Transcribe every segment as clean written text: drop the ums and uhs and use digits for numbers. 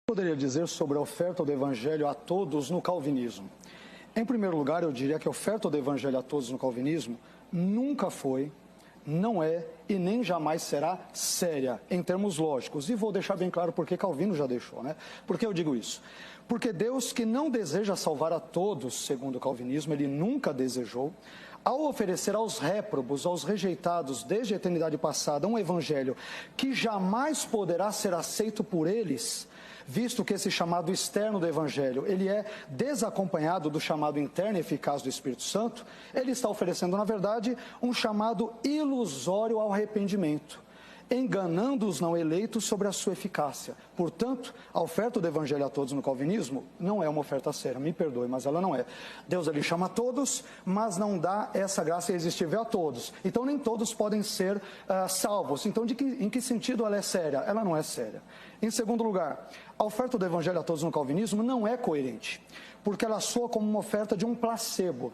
Poderia dizer sobre a oferta do Evangelho a todos no calvinismo? Em primeiro lugar, eu diria que a oferta do Evangelho a todos no calvinismo nunca foi, não é e nem jamais será séria em termos lógicos. E vou deixar bem claro porque Calvino já deixou, né? Por que eu digo isso? Porque Deus, que não deseja salvar a todos, segundo o calvinismo, ele nunca desejou, ao oferecer aos réprobos, aos rejeitados desde a eternidade passada, um evangelho que jamais poderá ser aceito por eles, visto que esse chamado externo do evangelho, ele é desacompanhado do chamado interno e eficaz do Espírito Santo, ele está oferecendo, na verdade, um chamado ilusório ao arrependimento, enganando os não eleitos sobre a sua eficácia. Portanto, a oferta do Evangelho a todos no calvinismo não é uma oferta séria, me perdoe, mas ela não é. Deus ele chama a todos, mas não dá essa graça irresistível a todos. Então nem todos podem ser salvos. Então em que sentido ela é séria? Ela não é séria. Em segundo lugar, a oferta do Evangelho a todos no calvinismo não é coerente, porque ela soa como uma oferta de um placebo.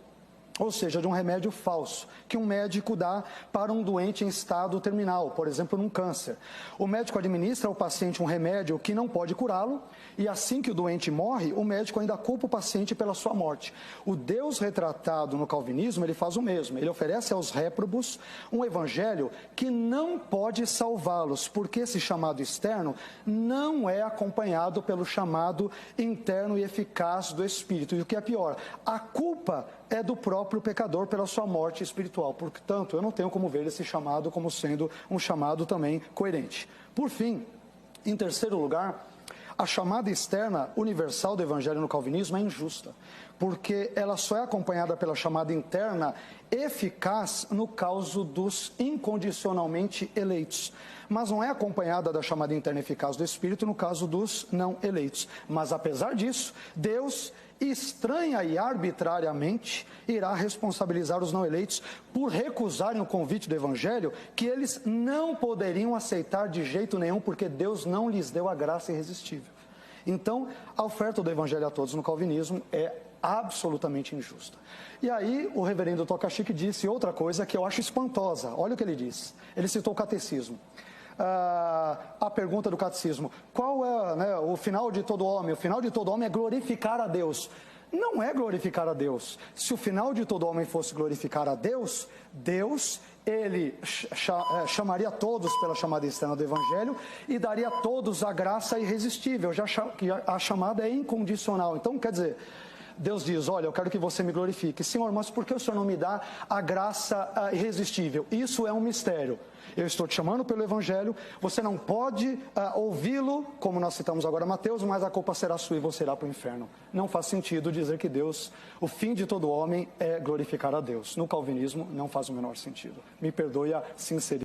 Ou seja, de um remédio falso, que um médico dá para um doente em estado terminal, por exemplo, num câncer. O médico administra ao paciente um remédio que não pode curá-lo, e assim que o doente morre, o médico ainda culpa o paciente pela sua morte. O Deus retratado no calvinismo, ele faz o mesmo. Ele oferece aos réprobos um evangelho que não pode salvá-los, porque esse chamado externo não é acompanhado pelo chamado interno e eficaz do Espírito. E o que é pior, a culpa é do próprio pecador pela sua morte espiritual. Portanto, eu não tenho como ver esse chamado como sendo um chamado também coerente. Por fim, em terceiro lugar, a chamada externa universal do Evangelho no calvinismo é injusta, porque ela só é acompanhada pela chamada interna eficaz no caso dos incondicionalmente eleitos, mas não é acompanhada da chamada interna eficaz do Espírito no caso dos não eleitos. Mas apesar disso, Deus estranha e arbitrariamente irá responsabilizar os não eleitos por recusarem o convite do Evangelho que eles não poderiam aceitar de jeito nenhum, porque Deus não lhes deu a graça irresistível. Então, a oferta do Evangelho a todos no calvinismo é absolutamente injusta. E aí, o reverendo Tokachique disse outra coisa que eu acho espantosa. Olha o que ele disse. Ele citou o catecismo. A pergunta do catecismo: qual é o final de todo homem? O final de todo homem é glorificar a Deus. Não é glorificar a Deus. Se o final de todo homem fosse glorificar a Deus, ele chamaria todos pela chamada externa do Evangelho e daria a todos a graça irresistível, já que a chamada é incondicional. Então, quer dizer, Deus diz: olha, eu quero que você me glorifique. Senhor, mas por que o Senhor não me dá a graça irresistível? Isso é um mistério. Eu estou te chamando pelo Evangelho, você não pode ouvi-lo, como nós citamos agora Mateus, mas a culpa será sua e você irá para o inferno. Não faz sentido dizer que Deus, o fim de todo homem é glorificar a Deus. No calvinismo não faz o menor sentido. Me perdoe a sinceridade.